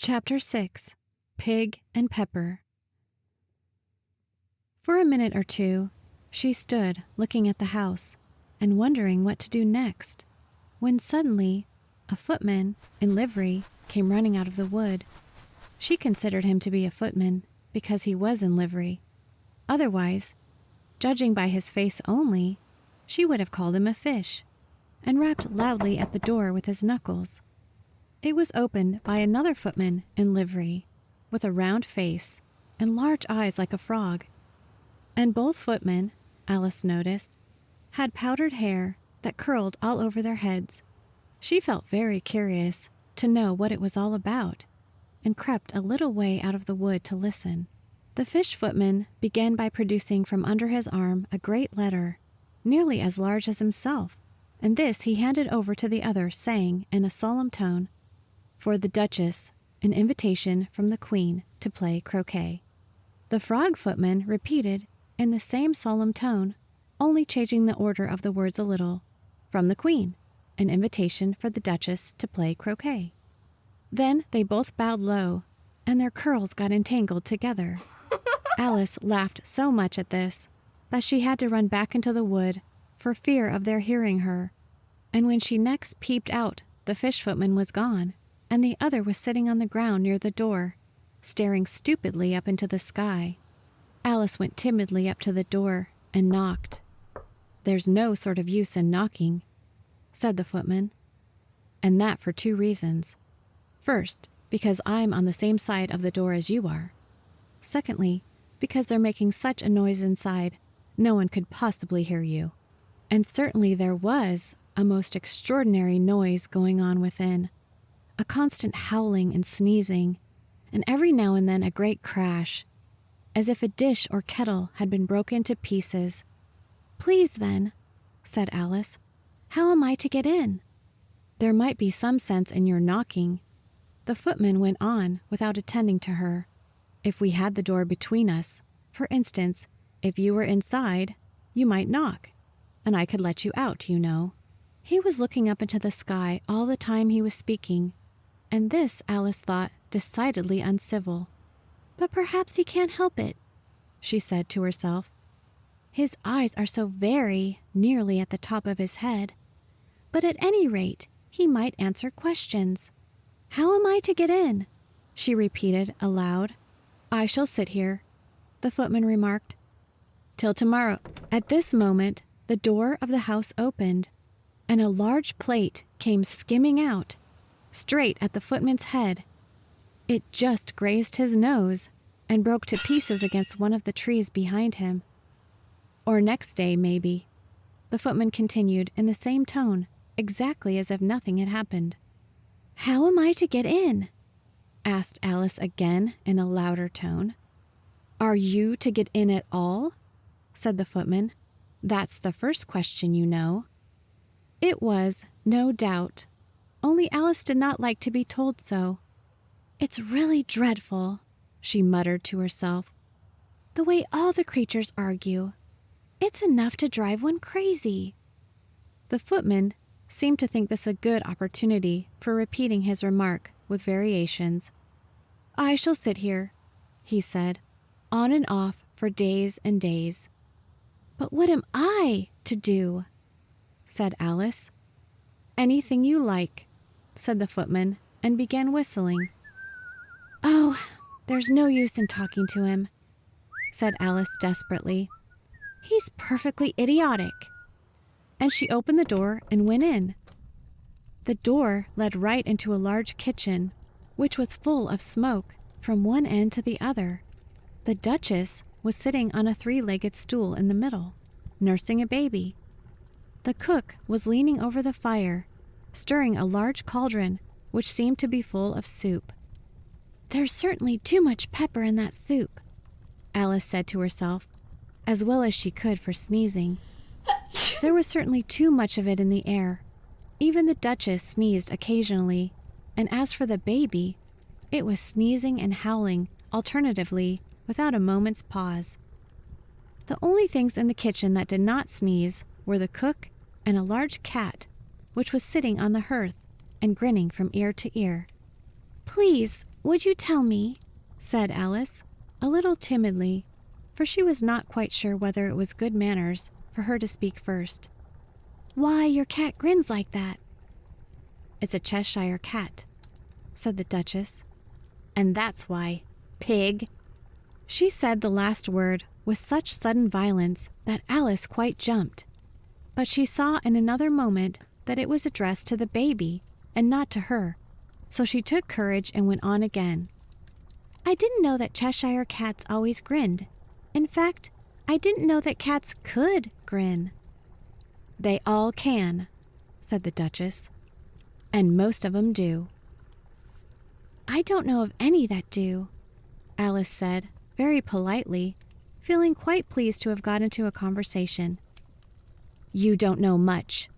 Chapter 6. Pig and Pepper. For a minute or two, she stood looking at the house and wondering what to do next, when suddenly a footman in livery came running out of the wood. She considered him to be a footman because he was in livery. Otherwise, judging by his face only, she would have called him a fish, and rapped loudly at the door with his knuckles. It was opened by another footman in livery, with a round face and large eyes like a frog. And both footmen, Alice noticed, had powdered hair that curled all over their heads. She felt very curious to know what it was all about, and crept a little way out of the wood to listen. The fish footman began by producing from under his arm a great letter, nearly as large as himself, and this he handed over to the other, saying in a solemn tone, "For the Duchess, an invitation from the Queen to play croquet." The frog footman repeated in the same solemn tone, only changing the order of the words a little, "From the Queen, an invitation for the Duchess to play croquet." Then they both bowed low, and their curls got entangled together. Alice laughed so much at this that she had to run back into the wood for fear of their hearing her, and when she next peeped out, the fish footman was gone, and the other was sitting on the ground near the door, staring stupidly up into the sky. Alice went timidly up to the door and knocked. "There's no sort of use in knocking," said the footman, "and that for two reasons. First, because I'm on the same side of the door as you are. Secondly, because they're making such a noise inside, no one could possibly hear you." And certainly there was a most extraordinary noise going on within. A constant howling and sneezing, and every now and then a great crash, as if a dish or kettle had been broken to pieces. "Please, then," said Alice, "how am I to get in?" "There might be some sense in your knocking," the footman went on without attending to her. "If we had the door between us, for instance, if you were inside, you might knock, and I could let you out, you know." He was looking up into the sky all the time he was speaking, and this Alice thought decidedly uncivil. "But perhaps he can't help it," she said to herself. "His eyes are so very nearly at the top of his head. But at any rate, he might answer questions. How am I to get in?" she repeated aloud. "I shall sit here," the footman remarked, "till tomorrow." At this moment, the door of the house opened, and a large plate came skimming out, straight at the footman's head. It just grazed his nose and broke to pieces against one of the trees behind him. "Or next day, maybe," the footman continued in the same tone, exactly as if nothing had happened. "How am I to get in?" asked Alice again in a louder tone. "Are you to get in at all?" said the footman. "That's the first question, you know." It was, no doubt, only Alice did not like to be told so. "It's really dreadful," she muttered to herself, "the way all the creatures argue. It's enough to drive one crazy." The footman seemed to think this a good opportunity for repeating his remark with variations. "I shall sit here," he said, "on and off for days and days." "But what am I to do?" said Alice. "Anything you like," said the footman, and began whistling. "Oh, there's no use in talking to him," said Alice desperately. "He's perfectly idiotic." And she opened the door and went in. The door led right into a large kitchen, which was full of smoke from one end to the other. The Duchess was sitting on a three-legged stool in the middle, nursing a baby. The cook was leaning over the fire, stirring a large cauldron which seemed to be full of soup. "There's certainly too much pepper in that soup," Alice said to herself, as well as she could for sneezing. There was certainly too much of it in the air. Even the Duchess sneezed occasionally, and as for the baby, it was sneezing and howling alternatively without a moment's pause. The only things in the kitchen that did not sneeze were the cook and a large cat, which was sitting on the hearth and grinning from ear to ear. "Please, Would you tell me, said Alice, a little timidly, for she was not quite sure whether it was good manners for her to speak first, why your cat grins like that? It's a Cheshire cat, said the Duchess. And that's why, pig. She said the last word with such sudden violence that Alice quite jumped. But she saw in another moment that it was addressed to the baby and not to her, so she took courage and went on again. I didn't know that Cheshire cats always grinned. In fact, I didn't know that cats could grin. They all can, said the Duchess, and most of 'em do. I don't know of any that do, Alice said, very politely, feeling quite pleased to have got into a conversation. You don't know much,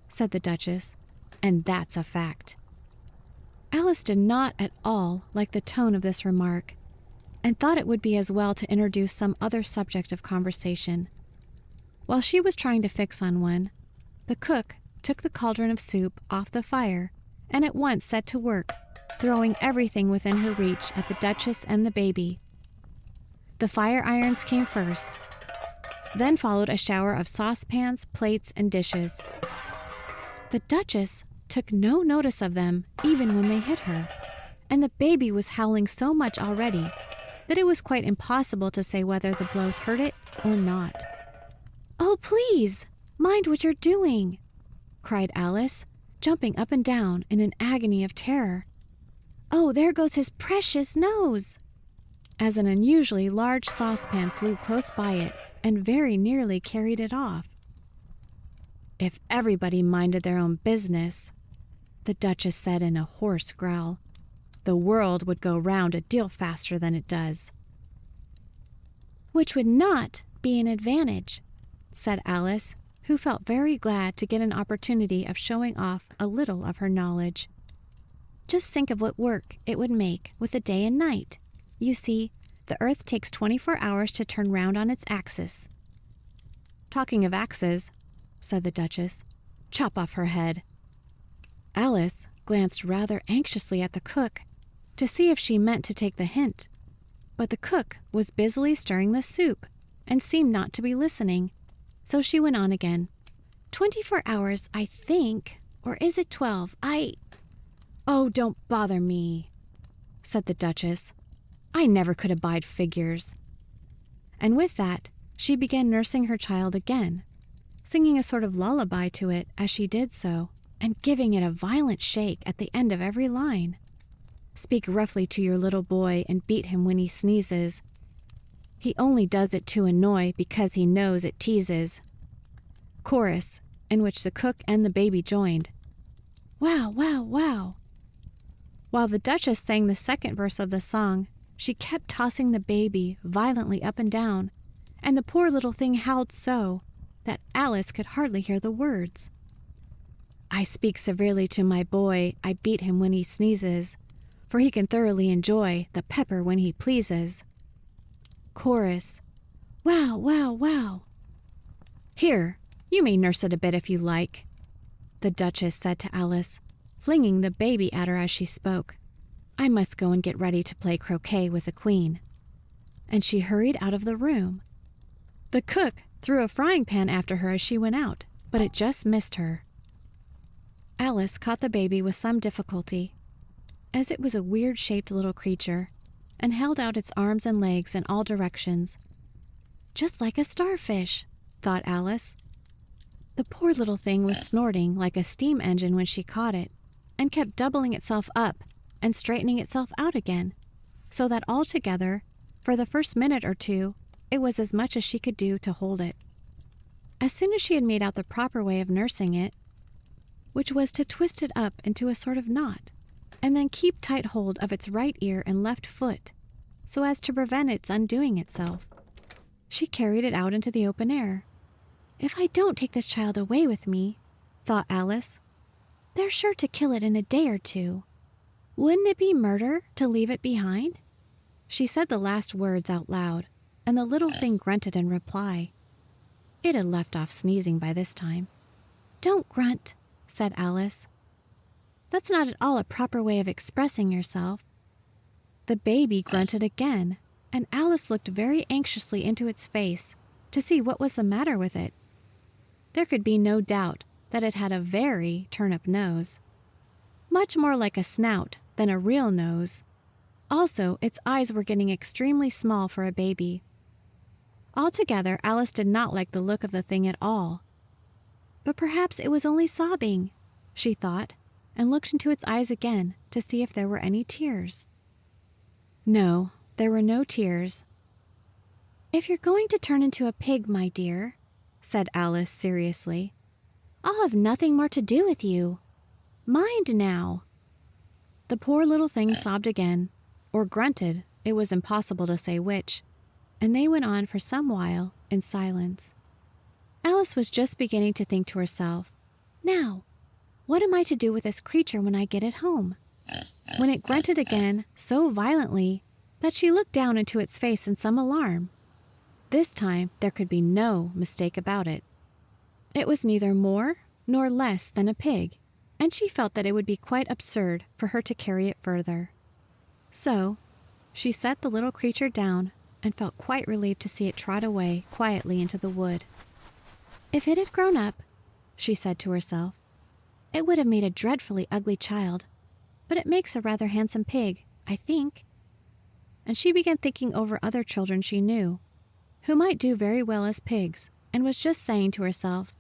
said the Duchess, and that's a fact. Alice did not at all like the tone of this remark, and thought it would be as well to introduce some other subject of conversation. While she was trying to fix on one, the cook took the cauldron of soup off the fire and at once set to work, throwing everything within her reach at the Duchess and the baby. The fire irons came first. Then followed a shower of saucepans, plates, and dishes. The Duchess took no notice of them even when they hit her, and the baby was howling so much already that it was quite impossible to say whether the blows hurt it or not. Oh, please, mind what you're doing, cried Alice, jumping up and down in an agony of terror. Oh, there goes his precious nose! As an unusually large saucepan flew close by it and very nearly carried it off. If everybody minded their own business, the Duchess said in a hoarse growl, the world would go round a deal faster than it does. Which would not be an advantage, said Alice, who felt very glad to get an opportunity of showing off a little of her knowledge. Just think of what work it would make with the day and night. You see, the Earth takes 24 hours to turn round on its axis. Talking of axes, said the Duchess, chop off her head. Alice glanced rather anxiously at the cook to see if she meant to take the hint, but the cook was busily stirring the soup and seemed not to be listening, so she went on again. 24 hours, I think, or is it 12? Oh, don't bother me, said the Duchess. I never could abide figures. And with that, she began nursing her child again, singing a sort of lullaby to it as she did so, and giving it a violent shake at the end of every line. Speak roughly to your little boy and beat him when he sneezes. He only does it to annoy because he knows it teases. Chorus, in which the cook and the baby joined. Wow, wow, wow. While the Duchess sang the second verse of the song, she kept tossing the baby violently up and down, and the poor little thing howled so that Alice could hardly hear the words. I speak severely to my boy, I beat him when he sneezes, for he can thoroughly enjoy the pepper when he pleases. Chorus, wow, wow, wow. Here, you may nurse it a bit if you like, the Duchess said to Alice, flinging the baby at her as she spoke. I must go and get ready to play croquet with the Queen. And she hurried out of the room. The cook threw a frying pan after her as she went out, but it just missed her. Alice caught the baby with some difficulty, as it was a weird-shaped little creature, and held out its arms and legs in all directions. Just like a starfish, thought Alice. The poor little thing was snorting like a steam engine when she caught it, and kept doubling itself up and straightening itself out again, so that altogether, for the first minute or two, it was as much as she could do to hold it. As soon as she had made out the proper way of nursing it, which was to twist it up into a sort of knot, and then keep tight hold of its right ear and left foot, so as to prevent its undoing itself, she carried it out into the open air. If I don't take this child away with me, thought Alice, they're sure to kill it in a day or two. Wouldn't it be murder to leave it behind? She said the last words out loud, and the little thing grunted in reply. It had left off sneezing by this time. Don't grunt, said Alice. That's not at all a proper way of expressing yourself. The baby grunted again, and Alice looked very anxiously into its face to see what was the matter with it. There could be no doubt that it had a very turnip nose, much more like a snout than a real nose. Also, its eyes were getting extremely small for a baby. Altogether, Alice did not like the look of the thing at all. But perhaps it was only sobbing, she thought, and looked into its eyes again to see if there were any tears. No, there were no tears. "If you're going to turn into a pig, my dear," said Alice seriously, "I'll have nothing more to do with you. Mind now." The poor little thing sobbed again, or grunted, it was impossible to say which, and they went on for some while in silence. Alice was just beginning to think to herself, "Now, what am I to do with this creature when I get it home?" when it grunted again so violently that she looked down into its face in some alarm. This time there could be no mistake about it. It was neither more nor less than a pig, and she felt that it would be quite absurd for her to carry it further. So she set the little creature down and felt quite relieved to see it trot away quietly into the wood. "If it had grown up," she said to herself, "it would have made a dreadfully ugly child, but it makes a rather handsome pig, I think." And she began thinking over other children she knew, who might do very well as pigs, and was just saying to herself,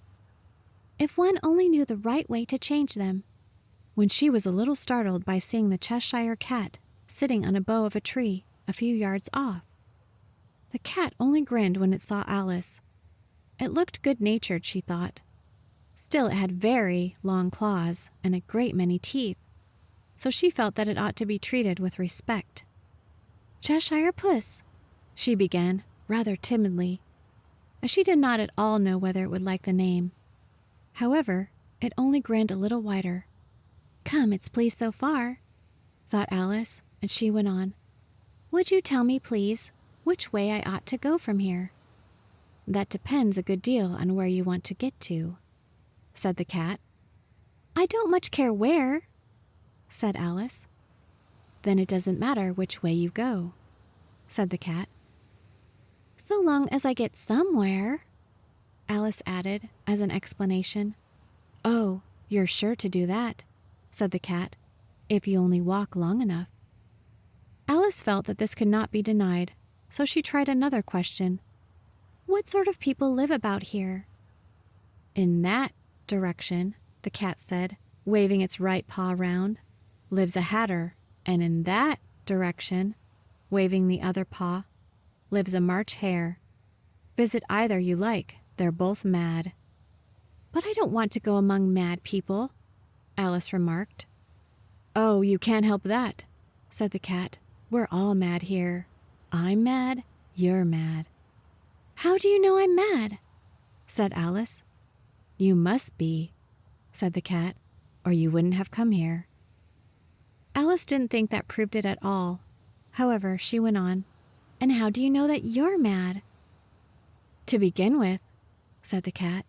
"If one only knew the right way to change them," when she was a little startled by seeing the Cheshire Cat sitting on a bough of a tree a few yards off. The cat only grinned when it saw Alice. It looked good-natured, she thought. Still, it had very long claws and a great many teeth, so she felt that it ought to be treated with respect. "Cheshire Puss," she began, rather timidly, as she did not at all know whether it would like the name. However, it only grinned a little wider. "Come, it's pleased so far," thought Alice, and she went on. "Would you tell me, please, which way I ought to go from here?" "That depends a good deal on where you want to get to," said the cat. "I don't much care where," said Alice. "Then it doesn't matter which way you go," said the cat. "So long as I get somewhere," Alice added as an explanation. "Oh, you're sure to do that," said the cat, "if you only walk long enough." Alice felt that this could not be denied, so she tried another question. "What sort of people live about here?" "In that direction," the cat said, waving its right paw round, "lives a hatter, and in that direction," waving the other paw, "lives a March hare. Visit either you like, they're both mad." "But I don't want to go among mad people," Alice remarked. "Oh, you can't help that," said the cat. "We're all mad here. I'm mad, you're mad." "How do you know I'm mad?" said Alice. "You must be," said the cat, "or you wouldn't have come here." Alice didn't think that proved it at all. However, she went on. "And how do you know that you're mad?" "To begin with," said the cat,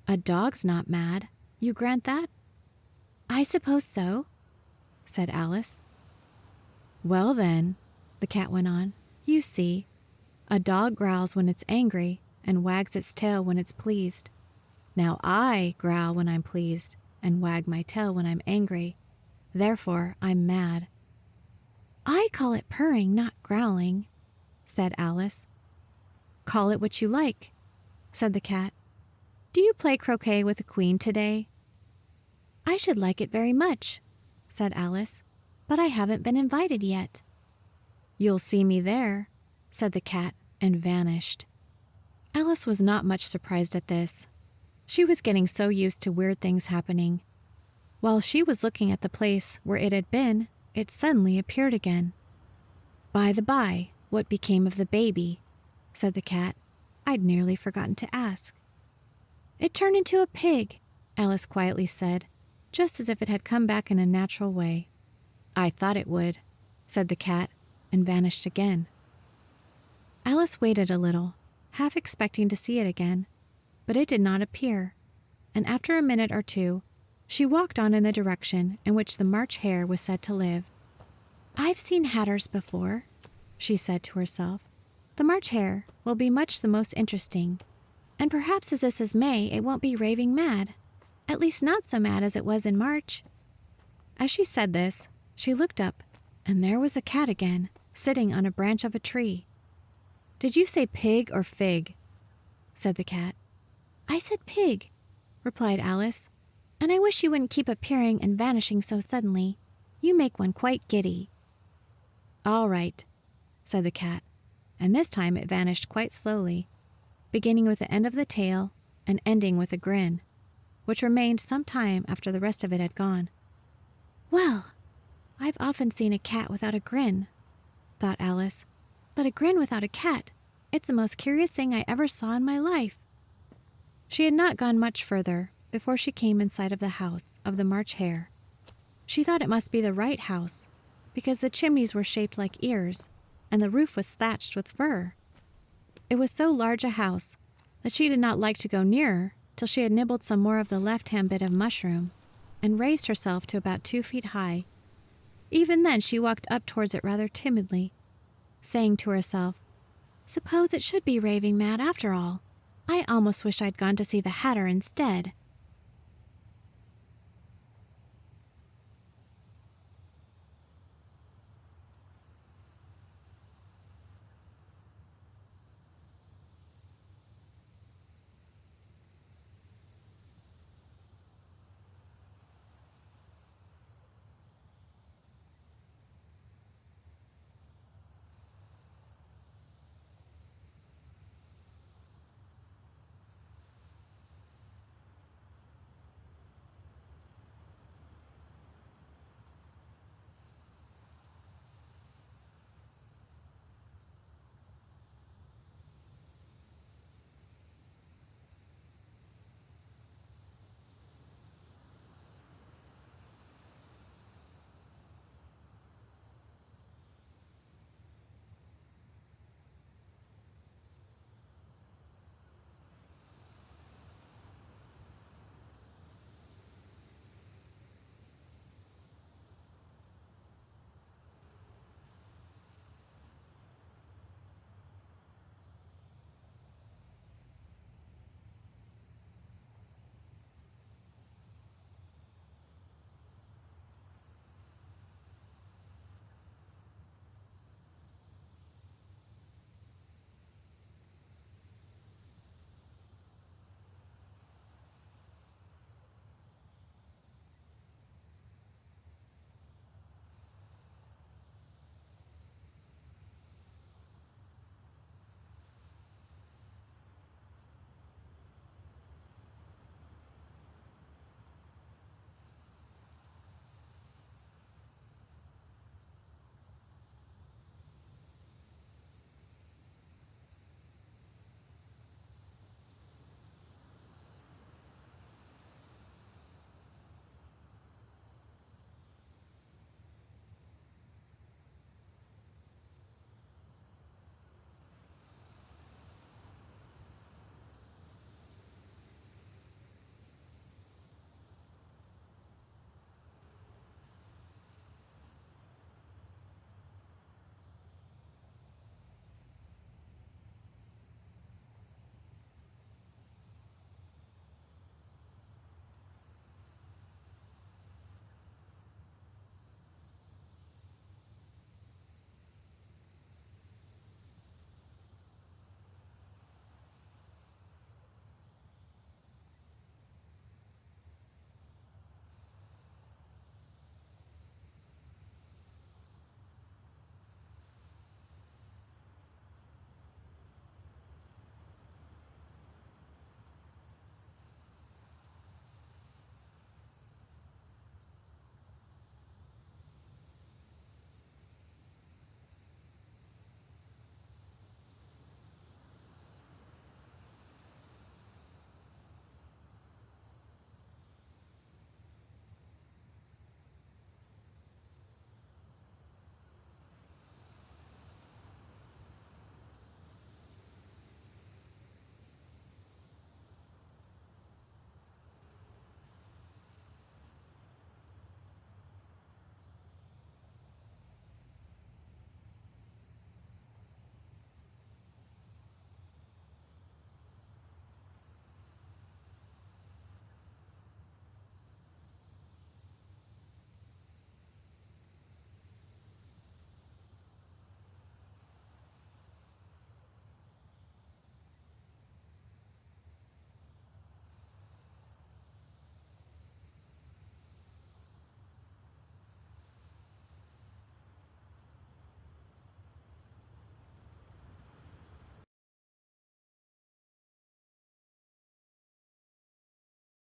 "a dog's not mad. You grant that?" "I suppose so," said Alice. "Well then," the cat went on, "you see, a dog growls when it's angry and wags its tail when it's pleased. Now I growl when I'm pleased and wag my tail when I'm angry. Therefore, I'm mad." "I call it purring, not growling," said Alice. "Call it what you like," said the cat. "Do you play croquet with the Queen today?" "I should like it very much," said Alice, "but I haven't been invited yet." "You'll see me there," said the cat, and vanished. Alice was not much surprised at this. She was getting so used to weird things happening. While she was looking at the place where it had been, it suddenly appeared again. "By the by, what became of the baby?" said the cat. "I'd nearly forgotten to ask." "It turned into a pig," Alice quietly said, just as if it had come back in a natural way. "I thought it would," said the cat, and vanished again. Alice waited a little, half expecting to see it again, but it did not appear, and after a minute or two, she walked on in the direction in which the March hare was said to live. I've seen hatters before, she said to herself. The March Hare will be much the most interesting. And perhaps as this is May, it won't be raving mad. At least not so mad as it was in March. As she said this, she looked up, and there was a cat again, sitting on a branch of a tree. Did you say pig or fig? Said the cat. I said pig, replied Alice. And I wish you wouldn't keep appearing and vanishing so suddenly. You make one quite giddy. All right, said the cat, and this time it vanished quite slowly, beginning with the end of the tail and ending with a grin, which remained some time after the rest of it had gone. Well, I've often seen a cat without a grin, thought Alice, but a grin without a cat, it's the most curious thing I ever saw in my life. She had not gone much further before she came in sight of the house of the March Hare. She thought it must be the right house, because the chimneys were shaped like ears, and the roof was thatched with fur. It was so large a house that she did not like to go nearer till she had nibbled some more of the left-hand bit of mushroom, and raised herself to about 2 feet high. Even then she walked up towards it rather timidly, saying to herself, Suppose it should be raving mad after all. I almost wish I'd gone to see the Hatter instead.